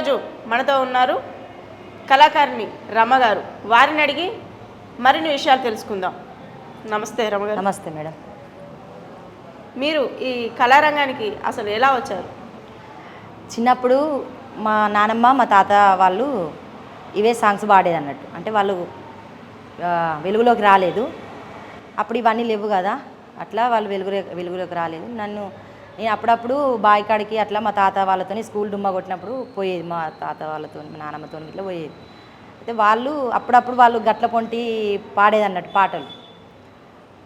ఈరోజు మనతో ఉన్నారు కళాకారిణి రమ గారు. వారిని అడిగి మరిన్ని విషయాలు తెలుసుకుందాం. నమస్తే రమ గారు. నమస్తే మేడం. మీరు ఈ కళారంగానికి అసలు ఎలా వచ్చారు? చిన్నప్పుడు మా నానమ్మ మా తాత వాళ్ళు ఇవే సాంగ్స్ పాడేది అన్నట్టు. అంటే వాళ్ళు వెలుగులోకి రాలేదు, అప్పుడు ఇవన్నీ లేవు కదా, అట్లా వాళ్ళు వెలుగులోకి రాలేదు. నేను అప్పుడప్పుడు బావి కాడికి అట్లా మా తాత వాళ్ళతో స్కూల్ డుమ్మా కొట్టినప్పుడు పోయేది, మా తాత వాళ్ళతో మా నానమ్మతో ఇట్లా పోయేది. అయితే వాళ్ళు అప్పుడప్పుడు వాళ్ళు గట్ల పొంటి పాడేది అన్నట్టు పాటలు.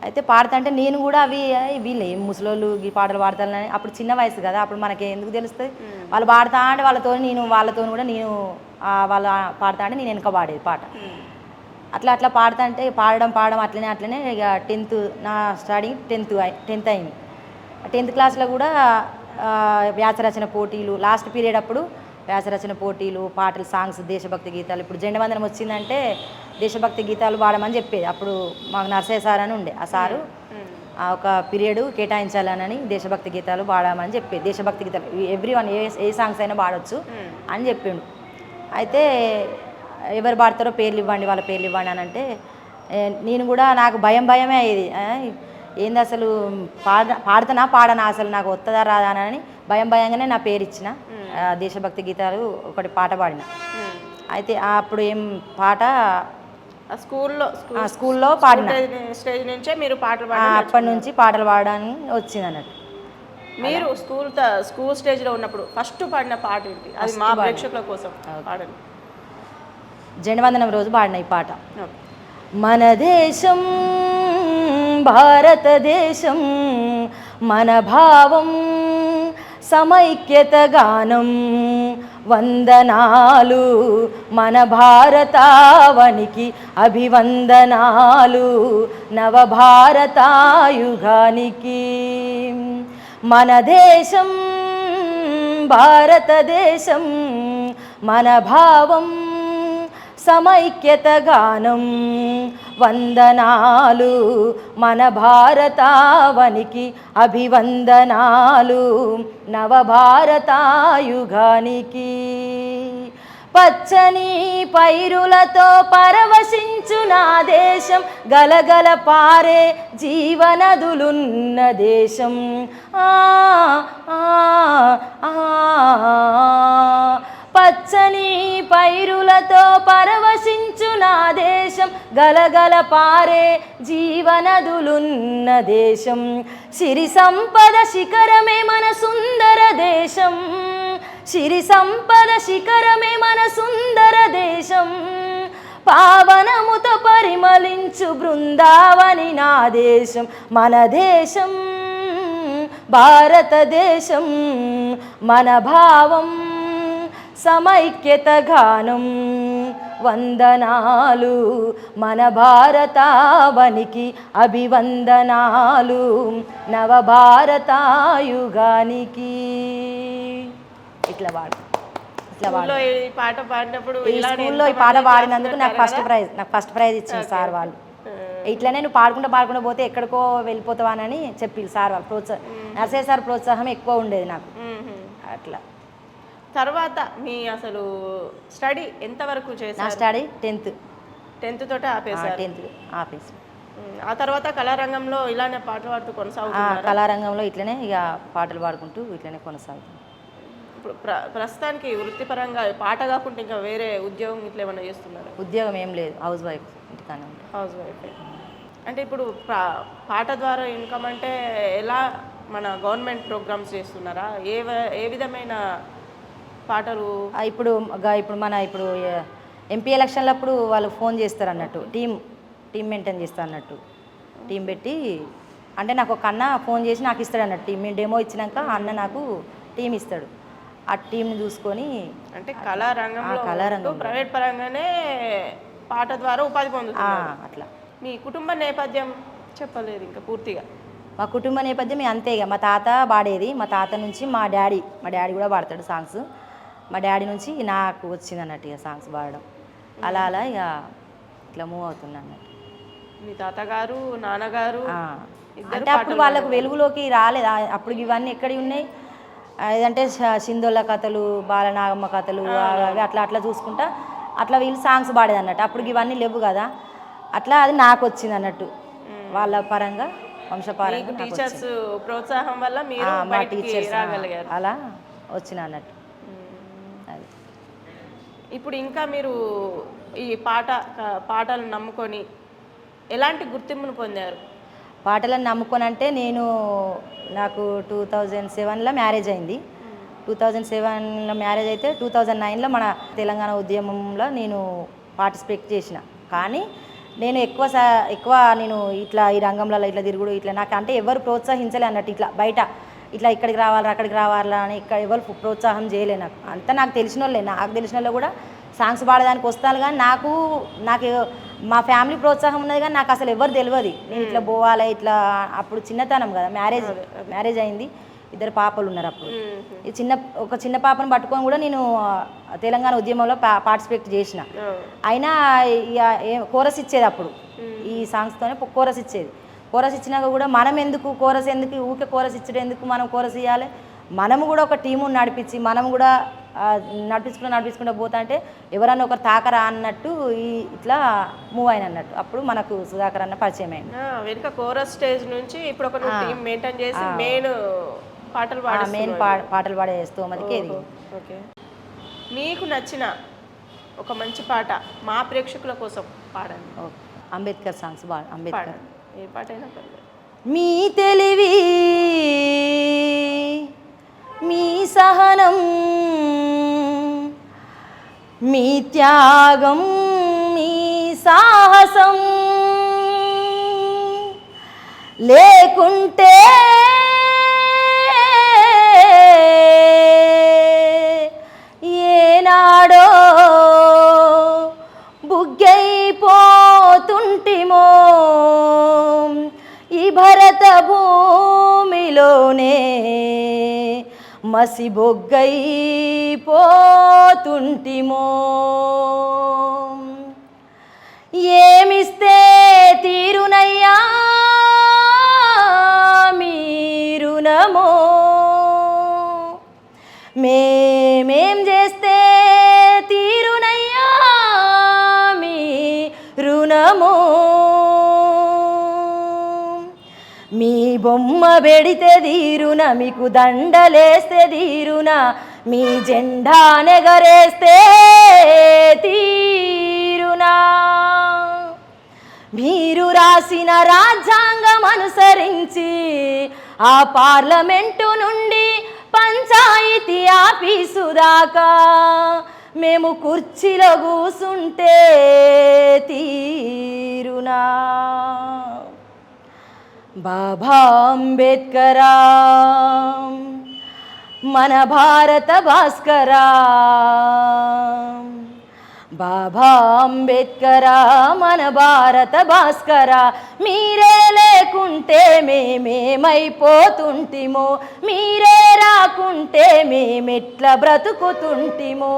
అయితే పాడుతుంటే నేను కూడా అవి వీళ్ళు ఏం ముసలోళ్ళు ఈ పాటలు పాడతానని, అప్పుడు చిన్న వయసు కదా, అప్పుడు మనకి ఎందుకు తెలుస్తుంది. వాళ్ళు పాడుతా అంటే వాళ్ళతో కూడా నేను వాళ్ళు పాడుతా అంటే నేను వెనక పాడేది పాట. అట్లా పాడుతుంటే పాడడం అట్లనే ఇక 10th నా స్టార్టింగ్ 10th అయింది. 10th క్లాస్లో కూడా వ్యాసరచన పోటీలు, లాస్ట్ పీరియడ్ అప్పుడు వ్యాసరచన పోటీలు, పాటలు, సాంగ్స్, దేశభక్తి గీతాలు. ఇప్పుడు జెండవందనం వచ్చిందంటే దేశభక్తి గీతాలు పాడమని చెప్పేది. అప్పుడు మాకు నర్సయ్య సార్ అని ఉండే, ఆ సారు ఒక పీరియడ్ కేటాయించాలని దేశభక్తి గీతాలు పాడమని చెప్పేది. దేశభక్తి గీతాలు ఎవ్రీవన్ ఏ సాంగ్స్ అయినా పాడవచ్చు అని చెప్పిండు. అయితే ఎవరు పాడతారో పేర్లు ఇవ్వండి, వాళ్ళ పేర్లు ఇవ్వండి అని అంటే నేను కూడా నాకు భయమే అయ్యేది. ఏంది అసలు పాడనా అసలు నాకు వస్తుందా రాదా అని భయంగానే నా పేరు ఇచ్చిన. దేశభక్తి గీతాలు ఒకటి పాట పాడిన. అయితే అప్పుడు ఏం పాట స్కూల్లో పాడిన స్టేజ్ నుంచే మీరు పాటలు అప్పటి నుంచి పాటలు పాడడానికి వచ్చింది అన్నట్టు. మీరు స్కూల్ స్టేజ్లో ఉన్నప్పుడు ఫస్ట్ పాడిన పాట ఏంటి? అది మా ప్రేక్షకుల కోసం పాడండి. జెండవందనం రోజు పాడిన ఈ పాట. మన దేశం భారతదేశం, మన భావం సమైక్యత గానం, వందనాలు మన భారతావనికి అభివందనాలు, నవభారతాయుగానికి. మన దేశం భారతదేశం, మన భావం సమైక్యత గానం, వందనాలు మన భారతావనికి అభివందనాలు, నవభారతాయుగానికి. పచ్చని పైరులతో పరవశించు నా దేశం, గలగల పారే జీవనదులున్న దేశం. పచ్చని పైరులతో పరవశించు నా దేశం, గలగల పారే జీవనదులున్న దేశం. సిరి సంపద శిఖరమే మన సుందర దేశం, సిరి సంపద శిఖరమే మన సుందర దేశం. పావనముతో పరిమళించు బృందావని నా దేశం, మన దేశం భారతదేశం, మన భావం సమైక్యత గానం, వందనాలు మన భారతావనికి అభివందనాలు, నవభారతాయుగానికి. ఇట్లా స్కూల్లో ఈ పాట పాడినప్పుడు స్కూల్లో ఈ పాట పాడినందుకు నాకు ఫస్ట్ ప్రైజ్ ఇచ్చింది సార్ వాళ్ళు. ఇట్లనే నువ్వు పాడుకుంటూ పోతే ఎక్కడికో వెళ్ళిపోతావానని చెప్పి సార్ వాళ్ళు నర్సయ్య సార్ ప్రోత్సాహం ఎక్కువ ఉండేది నాకు. అట్లా తర్వాత మీ అసలు స్టడీ ఎంతవరకు చేశారు? నా స్టడీ 10th తోటే ఆపేశారు. 10th ఆపేసి ఆ తర్వాత కళారంగంలో ఇలానే పాటలు పాడుతూ కొనసాగుతున్నారు. కళారంగంలో ఇట్లనే ఇక పాటలు పాడుకుంటూ ఇట్లనే కొనసాగుతుంది. ఇప్పుడు ప్రస్తుతానికి వృత్తిపరంగా పాట కాకుండా ఇంకా వేరే ఉద్యోగం ఇట్లా ఏమైనా చేస్తున్నారు? ఉద్యోగం ఏం లేదు, హౌస్ వైఫ్, ఇంటికానే ఉంటాను. House wife. అంటే ఇప్పుడు పాట ద్వారా ఇన్కమ్ అంటే ఎలా, మన గవర్నమెంట్ ప్రోగ్రామ్స్ చేస్తున్నారా? ఏ విధమైన పాటలు? ఇప్పుడు ఎంపీ ఎలక్షన్లప్పుడు వాళ్ళు ఫోన్ చేస్తారు అన్నట్టు, టీం మెయింటైన్ చేస్తారు అన్నట్టు. టీం పెట్టి అంటే నాకు ఒక అన్న ఫోన్ చేసి నాకు ఇస్తాడు అన్నట్టు. మేము డెమో ఇచ్చినాక అన్న నాకు టీం ఇస్తాడు. ఆ టీంని చూసుకొని అంటే కళారంగంలో ప్రైవేట్ పరంగానే పాట ద్వారా ఉపాధి పొందుతున్నారు. అట్లా. మీ కుటుంబ నేపథ్యం చెప్పలేదు ఇంకా పూర్తిగా? మా కుటుంబ నేపథ్యం అంతే. ఇక మా తాత పాడేది, మా తాత నుంచి మా డాడీ కూడా పాడతాడు సాంగ్స్. మా డాడీ నుంచి నాకు వచ్చింది అన్నట్టు ఇక సాంగ్స్ పాడడం. అలా ఇక ఇట్లా మూవ్ అవుతుంది అన్నట్టు. మీ తాతగారు నాన్నగారు అంటే అప్పుడు వాళ్ళకు వెలుగులోకి రాలేదు. అప్పుడు ఇవన్నీ ఎక్కడి ఉన్నాయి, ఏదంటే సింధోళ్ళ కథలు, బాలనాగమ్మ కథలు అవి అట్లా అట్లా చూసుకుంటా అట్లా వీళ్ళు సాంగ్స్ పాడేది అన్నట్టు. అప్పుడు ఇవన్నీ లేవు కదా, అట్లా అది నాకు వచ్చింది అన్నట్టు. వాళ్ళ పరంగా వంశపారంగా నాకు టీచర్స్ ప్రోత్సాహం వల్ల మీరు మా బయటికి టీచర్స్ రాగలిగారు. అలా వచ్చిన అన్నట్టు. అది ఇప్పుడు ఇంకా మీరు ఈ పాటలు నమ్ముకొని ఎలాంటి గుర్తింపును పొందారు? పాటలను నమ్ముకొని అంటే నాకు 2007లో మ్యారేజ్ అయింది. 2007లో మ్యారేజ్ అయితే 2009లో మన తెలంగాణ ఉద్యమంలో నేను పార్టిసిపేట్ చేసిన. కానీ నేను ఎక్కువ నేను ఇట్లా ఈ రంగంలో ఇట్లా తిరుగుడు ఇట్లా నాకు అంటే ఎవరు ప్రోత్సహించలే అన్నట్టు. ఇట్లా బయట ఇట్లా ఇక్కడికి రావాలా అక్కడికి రావాలా అని ఇక్కడ ఎవరు ప్రోత్సాహం చేయలే. నాకు నాకు తెలిసిన వాళ్ళు కూడా సాంగ్స్ పాడడానికి వస్తాను. కానీ నాకు మా ఫ్యామిలీ ప్రోత్సాహం ఉన్నది, కానీ నాకు అసలు ఎవరు తెలియదు నేను ఇట్లా పోవాలి ఇట్లా. అప్పుడు చిన్నతనం కదా, మ్యారేజ్ అయింది, 2 పాపలు ఉన్నారు అప్పుడు. ఈ ఒక చిన్న పాపను పట్టుకొని కూడా నేను తెలంగాణ ఉద్యమంలో పార్టిసిపేట్ చేసిన. అయినా కోరస్ ఇచ్చేది అప్పుడు, ఈ సాంగ్స్తోనే కోరస్ ఇచ్చేది. కోరస్ ఇచ్చినాక కూడా మనం కోరస్ ఎందుకు ఊకే కోరస్ ఇచ్చడం ఎందుకు, మనం కోరస్ ఇవ్వాలి. మనము కూడా ఒక టీము నడిపించి మనం కూడా నడిపించుకుంటూ పోతా అంటే ఎవరన్నా ఒకరు తాకరా అన్నట్టు ఇట్లా మూవ్ అయిన అన్నట్టు. అప్పుడు మనకు సుధాకర్ అన్న పరిచయం అయింది. వెనుక కోరస్ స్టేజ్ నుంచి ఇప్పుడు ఒక టీం మెయింటైన్ చేసి మెయిన్ పాటలు పాడే స్తోమతికి ఇది. ఓకే, మీకు నచ్చిన ఒక మంచి పాట మా ప్రేక్షకుల కోసం పాడండి. అంబేద్కర్ సాంగ్స్ అంబేద్కర్ ఏ పాట అయినా పర్లేదు. మీ తెలివి మీ సహనం మీ త్యాగం మీ సాహసం లేకుంటే ఏనాడో బుగ్గైపోతుంటిమో ఈ భరత భూమిలోనే మసిబొగ్గైపోతుంటిమో. ఏమిస్తే తీరునయ్యా మీరునమో, మేమేం చేస్తే తీరునయ్యా మీ రుణమో. మీ బొమ్మ పెడితే తీరున, మీకు దండలేస్తే తీరున, మీ జెండా నెగరేస్తే తీరునా. మీరు రాసిన రాజ్యాంగం అనుసరించి ఆ పార్లమెంటు నుండి పంచాయతీ ఆఫీసు దాకా మేము కుర్చీలో కూసుంటే తీరునా. బాబా అంబేద్కరా మన భారత భాస్కరా, బాబా అంబేద్కరా మన భారత భాస్కరా. మీరే లేకుంటే మేమేమైపోతుంటిమో, మీరే రాకుంటే మేమెట్లా బ్రతుకుతుంటిమో.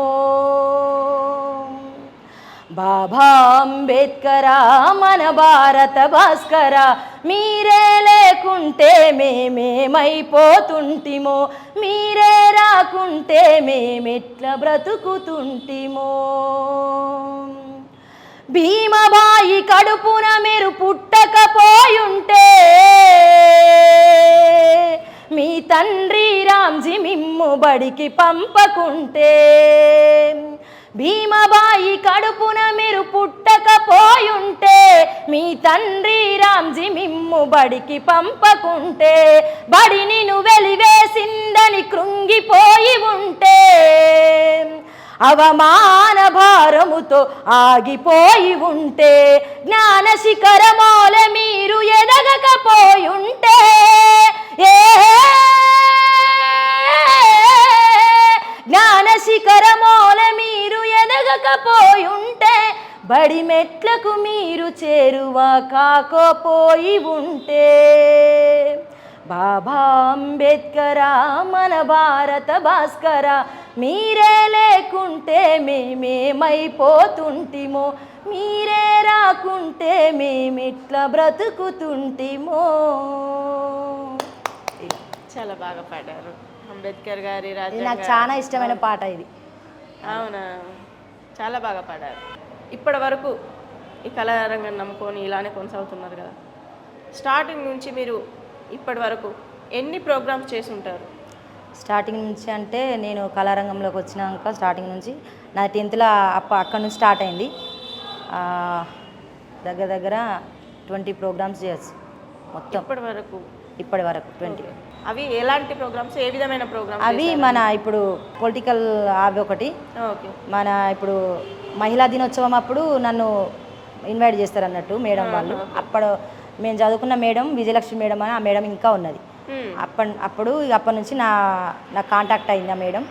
బాబా అంబేద్కరా మన భారత భాస్కరా, మీరే లేకుంటే మేమేమైపోతుంటిమో, మీరే రాకుంటే మేమెట్లా బ్రతుకుతుంటిమో. భీమబాయి కడుపున మీరు పుట్టకపోయుంటే మీ తండ్రి రామ్జీ మిమ్ము బడికి పంపకుంటే. భీమబాయి కడుపున మీరు పుట్టకపోయుంటే మీ తండ్రి రామ్జీ మిమ్ము బడికి పంపకుంటే. బడిని వెలివేసిందని కృంగిపోయి ఉంటే, అవమాన భారముతో ఆగిపోయి ఉంటే, జ్ఞాన శిఖరమోల మీరు ఎదగకపోయుంటే, జ్ఞాన శిఖరమోల మీరు ఎదగకపోయుంటే, బడి మెట్లకు మీరు చేరువ కాకపోయి ఉంటే. బాబా అంబేద్కరా మన భారత భాస్కరా, మీరే లేకుంటే మేమేమైపోతుంటిమో, మీరే రాకుంటే మేమిట్లా బ్రతుకుతుంటిమో. చాలా బాగా పాడారు. అంబేద్కర్ గారి ఇది రాజ్యాంగ. నాకు చాలా ఇష్టమైన పాట ఇది. అవునా, చాలా బాగా పాడారు. ఇప్పటి వరకు ఈ కళారంగం నమ్ముకొని ఇలానే కొనసాగుతున్నారు కదా, స్టార్టింగ్ నుంచి మీరు ఇప్పటి వరకు ఎన్ని ప్రోగ్రామ్స్ చేసి ఉంటారు? స్టార్టింగ్ నుంచి అంటే నేను కళారంగంలోకి వచ్చినాక స్టార్టింగ్ నుంచి నా 10th అక్కడ నుంచి స్టార్ట్ అయింది. దగ్గర దగ్గర 20 ప్రోగ్రామ్స్ చేయొచ్చు మొత్తం ఇప్పటి వరకు 20. అవి ఎలాంటి ప్రోగ్రామ్స్, ఏ విధమైన ప్రోగ్రామ్స్? అవి మన ఇప్పుడు పొలిటికల్ అవి ఒకటి, ఓకే. మన ఇప్పుడు మహిళా దినోత్సవం అప్పుడు నన్ను ఇన్వైట్ చేస్తారు అన్నట్టు మేడం వాళ్ళు. అప్పుడు మేము చదువుకున్న మేడం విజయలక్ష్మి మేడం అని, ఆ మేడం ఇంకా ఉన్నది. అప్పటి నుంచి నాకు కాంటాక్ట్ అయింది ఆ మేడం.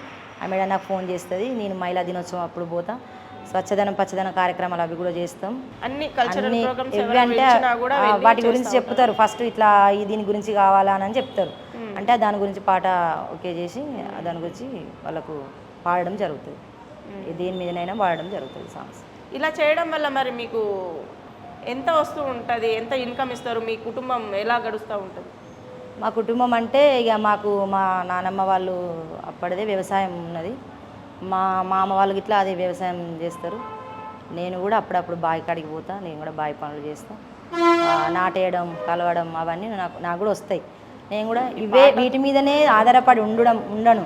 ఆ మేడం నాకు ఫోన్ చేస్తుంది. నేను మహిళా దినోత్సవం అప్పుడు పోతా, స్వచ్ఛదనం పచ్చదనం కార్యక్రమాలు అవి కూడా చేస్తాం. అన్ని ఇవి అంటే వాటి గురించి చెప్తారు. ఫస్ట్ ఇట్లా దీని గురించి కావాలా అని చెప్తారు. అంటే దాని గురించి పాట ఓకే చేసి దాని గురించి వాళ్ళకు పాడడం జరుగుతుంది. దేని మీదనైనా పాడడం జరుగుతుంది సాంగ్స్. ఇలా చేయడం వల్ల మరి మీకు ఎంత వస్తూ ఉంటుంది, ఎంత ఇన్కమ్ ఇస్తారు, మీ కుటుంబం ఎలా గడుస్తూ ఉంటుంది? మా కుటుంబం అంటే ఇక మాకు మా నానమ్మ వాళ్ళు అప్పటిదే వ్యవసాయం ఉన్నది. మా మామ వాళ్ళకి ఇట్లా అదే వ్యవసాయం చేస్తారు. నేను కూడా అప్పుడప్పుడు బావి కాడికి పోతా, నేను కూడా బావి పనులు చేస్తాను. నాటేయడం, కలవడం అవన్నీ నాకు కూడా వస్తాయి. నేను కూడా వీటి మీదనే ఆధారపడి ఉండను.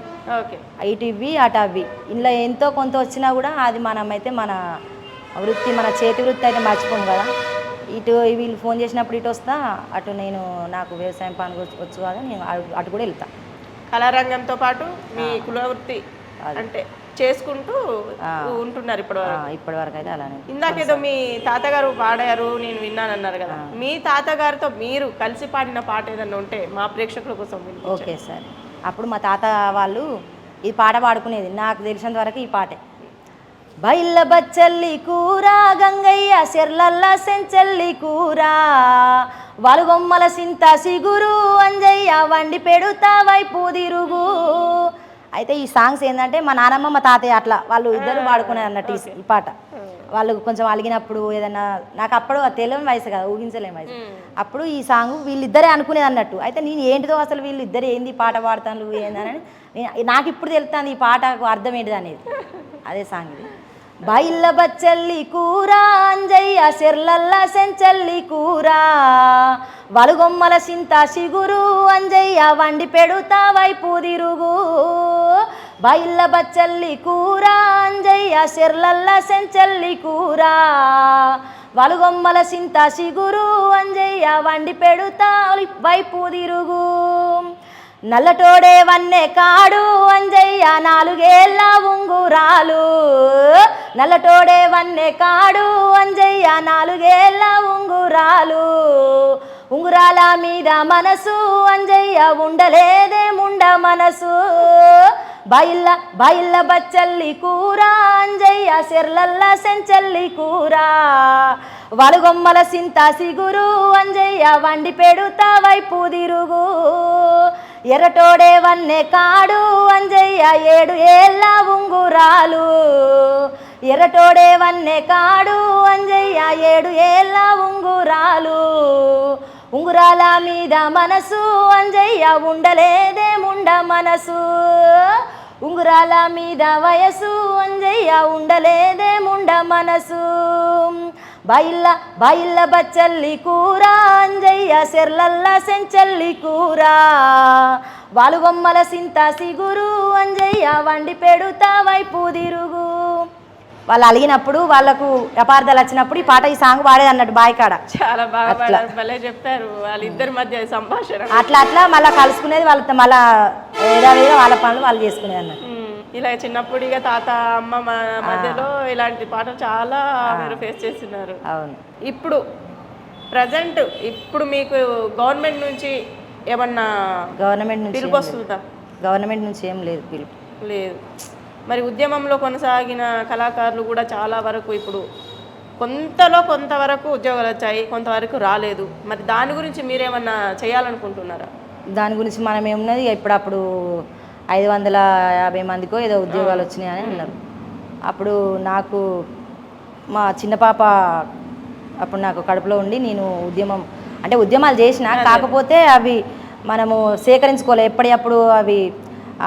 ఇటు ఇవి అటు అవి, ఇంట్లో ఎంతో కొంత వచ్చినా కూడా అది మనమైతే మన వృత్తి, మన చేతి వృత్తి అయితే మర్చిపోము కదా. ఇటు వీళ్ళు ఫోన్ చేసినప్పుడు ఇటు వస్తా, అటు నేను నాకు వ్యవసాయం పని వచ్చు కదా, నేను అటు కూడా వెళ్తా. కళారంగంతో పాటు మీ కులవృత్తి అంటే చేసుకుంటూ ఉంటున్నారు ఇప్పటి వరకు అయితే అలానే. ఇందాకేదో మీ తాతగారు పాడారు నేను విన్నానన్నారు కదా, మీ తాతగారితో మీరు కలిసి పాడిన పాట ఏదన్నా ఉంటే మా ప్రేక్షకుల కోసం. Okay sir. అప్పుడు మా తాత వాళ్ళు ఈ పాట పాడుకునేది, నాకు తెలిసినంత వరకు ఈ పాటే. బైల్ల బచ్చల్లి కూర గంగయ్య సెర్లల్ల సెంచల్లి కూర, వలుగొమ్మల సింత సిగురు అంజయ్య వండి పెడుతా వైపు తిరుగు. అయితే ఈ సాంగ్స్ ఏంటంటే మా నానమ్మ మా తాతయ్య అట్లా వాళ్ళు ఇద్దరు పాడుకునేది అన్నట్టు ఈ పాట. వాళ్ళు కొంచెం అలిగినప్పుడు ఏదన్నా, నాకు అప్పుడు తెలియని వయసు కదా, ఊహించలేని వయసు. అప్పుడు ఈ సాంగ్ వీళ్ళిద్దరే అనుకునేది అన్నట్టు. అయితే నేను ఏంటిదో అసలు వీళ్ళిద్దరు ఏంది పాట పాడతాను ఏందని నాకు ఇప్పుడు తెలుస్తాను ఈ పాటకు అర్థం ఏంటిది అనేది. అదే సాంగ్ ఇది. బైల్ల బచ్చల్లి కూర అంజయ్య సెర్లల్ల సెంచల్లి కూర, వలుగొమ్మల సింత సిగురు అంజయ్య వండి పెడుతా వైపు తిరుగు. బైల్ల బచ్చల్లి కూర అంజయ్య సెర్లల్ల సెంచల్లి కూర, వలుగొమ్మల సింత సిగురు అంజయ్య వండి పెడుతా వైపు తిరుగు. నల్లటోడే వన్నె కాడు అంజయ్య 4 ఏళ్ళ ఉంగురాలు, నల్లటోడే వన్నె కాడు అంజయ్య 4 ఏళ్ళ ఉంగురాలు, ఉంగురాల మీద మనసు అంజయ్య ఉండలేదే ముండ మనసు. బైల్ల బచ్చల్లి కూర అంజయ్య సెర్లల్ల సెంచల్లి కూర, వలుగొమ్మల సింత సిగురు అంజయ్య వండి పెడుతా వైపు తిరుగు. ఎర్రటోడే వన్నె కాడు అంజయ్య 7 ఏళ్ళ ఉంగురాలు, ఎర్రటోడే వన్నె కాడు అంజయ్య 7 ఏళ్ళ ఉంగురాలు, ఉంగురాల మీద మనసు అంజయ్య ఉండలేదే ముండ మనసు. ఉంగురాల మీద వయసు అంజయ్య ఉండలేదే ముండ మనసు. బైల్ల బచ్చల్లి కూర అంజయ్య సెర్లల్ల సెంచల్లి కూర, వాలుగొమ్మల సింత సిగురు అంజయ్య వండి పెడుతా వైపు తిరుగు. వాళ్ళు అలిగినప్పుడు వాళ్ళకు అపార్థాలు వచ్చినప్పుడు ఈ పాట ఈ సాంగ్ పాడేది అన్నట్టు బాయికాడ. చాలా బాగా భలే చెప్పారు. వాళ్ళిద్దరి మధ్య సంభాషణ అట్లా మళ్ళీ కలుసుకునేది వాళ్ళతో, మళ్ళా ఏదో వాళ్ళ పనులు వాళ్ళు చేసుకునేది అన్నట్టు. ఇలా చిన్నప్పుడు ఇక తాత అమ్మ మధ్యలో ఇలాంటి పాటలు చాలా మీరు ఫేస్ చేస్తున్నారు. అవును. ఇప్పుడు ప్రజెంట్ ఇప్పుడు మీకు గవర్నమెంట్ నుంచి ఏమన్నా పిలుపు వస్తుందా? గవర్నమెంట్ నుంచి ఏం లేదు పిలుపు. లేదు. మరి ఉద్యమంలో కొనసాగిన కళాకారులు కూడా చాలా వరకు ఇప్పుడు కొంతవరకు ఉద్యోగాలు వచ్చాయి, కొంతవరకు రాలేదు. మరి దాని గురించి మీరేమన్నా చేయాలనుకుంటున్నారా? దాని గురించి మనం ఏమున్నది, ఇప్పుడప్పుడు 550 మందికో ఏదో ఉద్యోగాలు వచ్చినాయి అని అన్నారు. అప్పుడు నాకు మా చిన్న పాప అప్పుడు నాకు కడుపులో ఉండి నేను ఉద్యమాలు చేసిన, కాకపోతే అవి మనము సేకరించుకోవాలి. ఎప్పటికప్పుడు అవి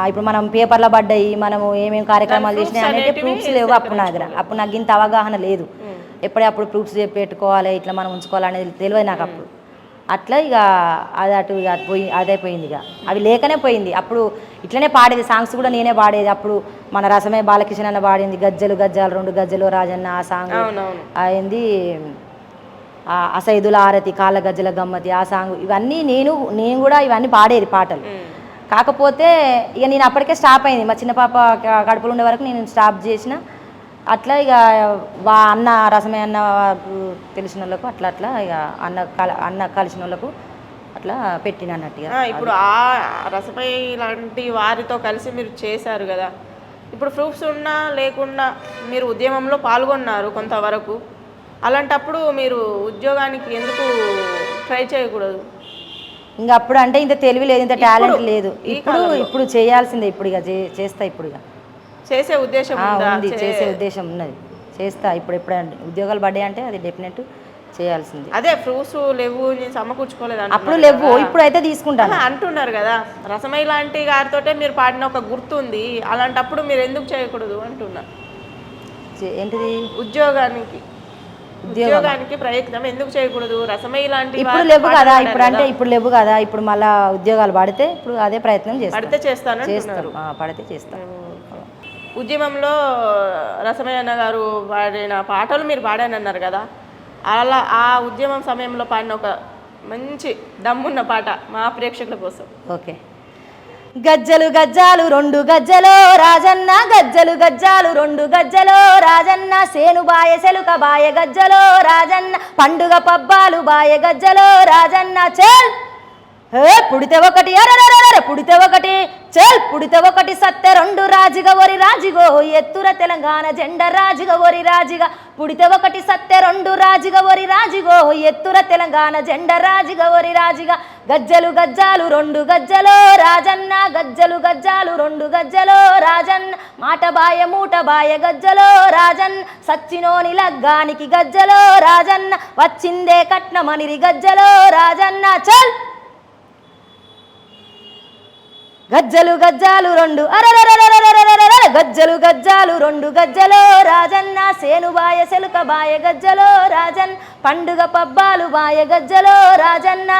ఇప్పుడు మనం పేపర్లో పడ్డాయి, మనము ఏమేమి కార్యక్రమాలు చేసినాయి అనేది ప్రూఫ్స్ లేవు అప్పుడు నా దగ్గర. అప్పుడు నాకు ఇంత అవగాహన లేదు, ఎప్పుడప్పుడు ప్రూఫ్స్ పెట్టుకోవాలి, ఇట్లా మనం ఉంచుకోవాలి అనేది తెలియదు నాకు అప్పుడు. అట్లా ఇక అది అటు ఇక పోయి అదే పోయింది. ఇక అవి లేకనే పోయింది. అప్పుడు ఇట్లనే పాడేది, సాంగ్స్ కూడా నేనే పాడేది. అప్పుడు మన రసమే బాలకిషన్ అన్న పాడింది, గజ్జలు గజ్జాలు 2 గజ్జలు రాజన్న ఆ సాంగ్ అయింది, అసైదుల ఆరతి కాళ్ళ గజ్జల గమ్మతి ఆ సాంగ్, ఇవన్నీ నేను కూడా ఇవన్నీ పాడేది పాటలు. కాకపోతే ఇక నేను అప్పటికే స్టాప్ అయింది, మా చిన్న పాప కడుపులు ఉండే వరకు నేను స్టాప్ చేసిన. అట్లా ఇక అన్న రసమే అన్న తెలిసిన వాళ్ళకు అట్లా అట్లా ఇక అన్న కలిసిన వాళ్ళకు అట్లా పెట్టిన అన్నట్టుగా. ఇప్పుడు ఆ రసమై లాంటి వారితో కలిసి మీరు చేశారు కదా, ఇప్పుడు ప్రూఫ్స్ ఉన్నా లేకున్నా మీరు ఉద్యమంలో పాల్గొన్నారు కొంతవరకు. అలాంటప్పుడు మీరు ఉద్యోగానికి ఎందుకు ట్రై చేయకూడదు? ఇంకా అప్పుడు అంటే ఇంత తెలివి లేదు, ఇంత టాలెంట్ లేదు. ఇప్పుడు చేయాల్సిందే, ఇప్పుడు ఇక చేస్తా. ఇప్పుడు ఇక చేసే ఉద్దేశం ఉంది, చేసే ఉద్దేశం ఉన్నది, చేస్తా. ఇప్పుడు ఎప్పుడంటే ఉద్యోగాలు పడ్డాయి అంటే అది డెఫినెట్ చేయాల్సింది. అదే ప్రూఫ్స్ లేవు, నేను సమకూర్చుకోలేదు అప్పుడు లేవు, ఇప్పుడు అయితే తీసుకుంటాను అంటున్నారు కదా. రసమై లాంటి గారితో మీరు పాడిన ఒక గుర్తు ఉంది, అలాంటప్పుడు మీరు ఎందుకు చేయకూడదు అంటున్నా. ఏంటిది? ఉద్యోగానికి ప్రయత్నం ఎందుకు చేయకూడదు? రసమై లాంటి ఇప్పుడు లేవు కదా, ఇప్పుడు అంటే ఇప్పుడు లేవు కదా. ఇప్పుడు మళ్ళా ఉద్యోగాలు పడితే ఇప్పుడు అదే ప్రయత్నం చేస్తాను. పడితే చేస్తాను. ఉద్యమంలో రసమయ్య అన్న గారు పాడిన పాటలు మీరు పాడానన్నారు కదా, అలా ఆ ఉద్యమం సమయంలో పాడిన ఒక మంచి దమ్మున్న పాట మా ప్రేక్షకుల కోసం. ఓకే. గజ్జలు గజ్జాలు 2 గజ్జలో రాజన్న, గజ్జలు గజ్జాలు 2 గజ్జలో రాజన్న, సేను బాయ సెలుక బాయ గజ్జలో రాజన్న, పండుగ పబ్బాలు బాయ గజ్జలో రాజన్న. చల్ పుడితే ఒకటి అరరర పుడితే ఒకటి, చల్ పుడితే ఒకటి సత్తె 2 రాజిగ ఒరి రాజిగో ఎత్తుర తెలంగాణ జెండ రాజిగ ఒరి రాజిగ, పుడితే ఒకటి సత్తె 2 రాజిగ ఒరి రాజిగో ఎత్తుర తెలంగాణ జెండ రాజిగ ఒరి రాజిగ. గజ్జలు గజ్జాలు 2 గజ్జలో రాజన్న, గజ్జలు గజ్జాలు 2 గజ్జలో రాజన్న, మాట బాయ మూట బాయ గజ్జలో రాజన్న, సచ్చినోని లగ్గానికి గజ్జలో రాజన్న, వచ్చిందే కట్నమనిరి గజ్జలో రాజన్న. చల్ గజ్జలు గజ్జాలు 2 అరరరరరరరర గజ్జలు గజ్జాలు 2 గజ్జలో రాజన్న, సేను బాయ సెలుక బాయ గజ్జలో రాజన్న, పండుగ పబ్బాలు బాయ గజ్జలో రాజన్న.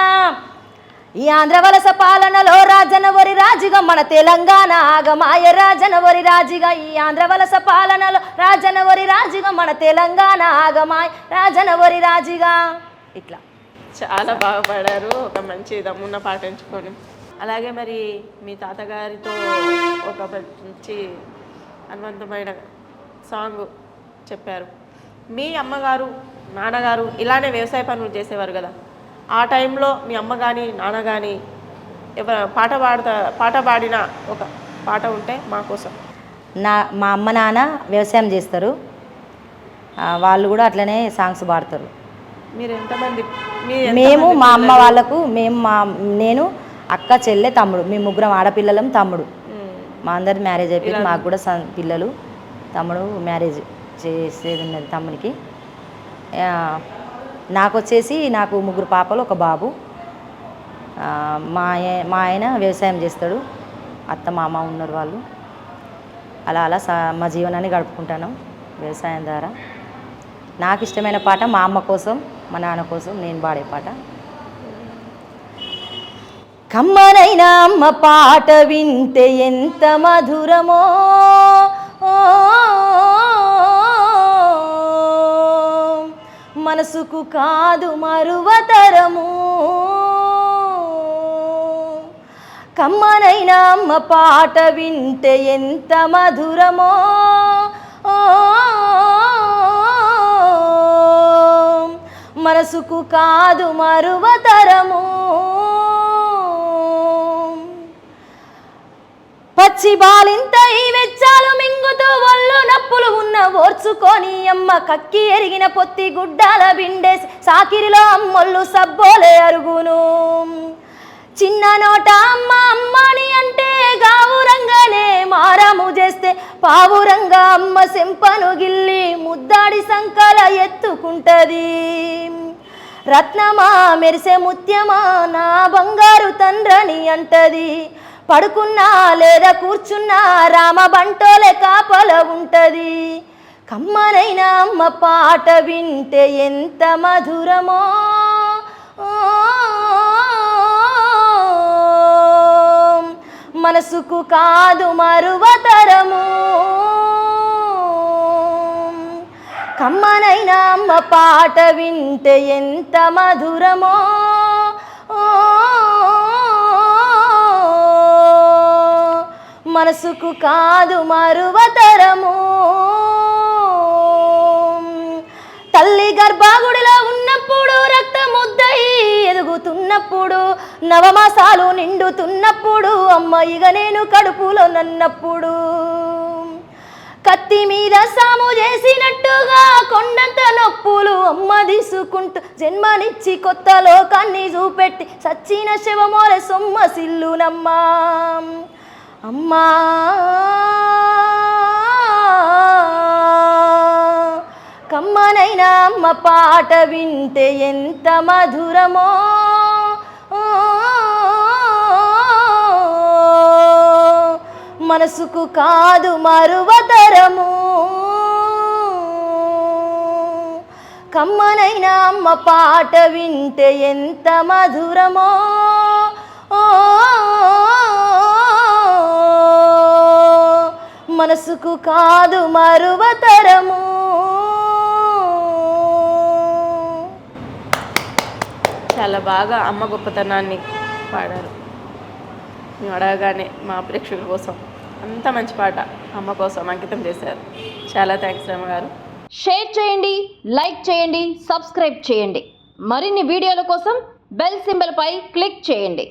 ఈ ఆంధ్ర వలస పాలనలో రాజన ఒరి రాజిగా మన తెలంగాణ ఆగమాయ రాజన ఒరి రాజిగా, ఈ ఆంధ్ర వలస పాలనలో రాజన ఒరి రాజిగా మన తెలంగాణ ఆగమాయ రాజన ఒరి రాజిగా. ఇట్లా చాలా బాగా పాడారు, ఒక మంచి దమ్మున్న పాట ఎంచుకొని. అలాగే మరి మీ తాతగారితో ఒక మంచి అనువంతమైన సాంగ్ చెప్పారు. మీ అమ్మగారు నాన్నగారు ఇలానే వ్యవసాయ పనులు చేసేవారు కదా, ఆ టైంలో మీ అమ్మ కానీ నాన్న కానీ పాట పాడిన ఒక పాట ఉంటే మా కోసం. మా అమ్మ నాన్న వ్యవసాయం చేస్తారు, వాళ్ళు కూడా అట్లనే సాంగ్స్ పాడతారు. మీరు ఎంతమంది? మేము మా అమ్మ వాళ్ళకు నేను అక్క చెల్లె తమ్ముడు, మేము 3 ఆడపిల్లలం, తమ్ముడు. మా అందరి మ్యారేజ్ అయిపోయింది, మాకు కూడా పిల్లలు, తమ్ముడు మ్యారేజ్ చేసేది ఉన్నది తమ్మునికి. నాకు 3 పాపలు 1 బాబు. మా ఆయన వ్యవసాయం చేస్తాడు, అత్త మామ ఉన్నారు వాళ్ళు. అలా మా జీవనాన్ని గడుపుకుంటాను వ్యవసాయం ద్వారా. నాకు ఇష్టమైన పాట మా అమ్మ కోసం మా నాన్న కోసం నేను పాడే పాట. కమ్మనైనా అమ్మ పాట వింటే ఎంత మధురమో, మనసుకు కాదు మరువతరము. కమ్మనైనా అమ్మ పాట వింటే ఎంత మధురమో, మనసుకు కాదు మరువతరము. పచ్చి బాలింత ఈ వెచ్చాలు మింగుతూ ఒళ్ళు నప్పులు ఉన్న ఓర్చుకొని అమ్మ కక్కి ఎరిగిన పొత్తి గుడ్డాల బిండేసి సాకిరిలో అమ్మొళ్ళు సబ్బోలే అరుగును. చిన్న నోట అమ్మ అమ్మని అంటే గావురంగానే మారాము చేస్తే పావురంగా అమ్మ సెంపను గిల్లి ముద్దాడి సంకల ఎత్తుకుంటది. రత్నమా మెరిసే ముత్యమా నా బంగారు తండ్రని అంటది. పడుకున్నా లేదా కూర్చున్నా రామ బంటోలే కాపల ఉంటది. కమ్మనైనా అమ్మ పాట వింటే ఎంత మధురమో, మనసుకు కాదు మరువతరము. కమ్మనైనా అమ్మ పాట వింటే ఎంత మధురమో, మనసుకు కాదు మరువతరము. తల్లి గర్భగుడిలో ఉన్నప్పుడు రక్తముద్దై ఎదుగుతున్నప్పుడు నవమాసాలు నిండుతున్నప్పుడు అమ్మ ఇక నేను కడుపులో నన్నప్పుడు కత్తి మీద సాము చేసినట్టుగా కొండంత నొప్పులు అమ్మ తీసుకుంటూ జన్మనిచ్చి కొత్త లోకాన్ని చూపెట్టి సచ్చిన శవమోలే సొమ్మ సిల్లునమ్మా. అమ్మా కమ్మనైనా అమ్మ పాట వింటే ఎంత మధురమో, మనసుకు కాదు మరువతరము. కమ్మనైనా అమ్మ పాట వింటే ఎంత మధురమో, మనసుకు కాదు మరువతరము. చాలా బాగా అమ్మ గొప్పతనాన్ని పాడారు. మేము అడగగానే మా ప్రేక్షకుల కోసం అంత మంచి పాట అమ్మ కోసం అంకితం చేశారు. చాలా థ్యాంక్స్ రమ గారు. షేర్ చేయండి, లైక్ చేయండి, సబ్స్క్రైబ్ చేయండి. మరిన్ని వీడియోల కోసం బెల్ సింబల్పై క్లిక్ చేయండి.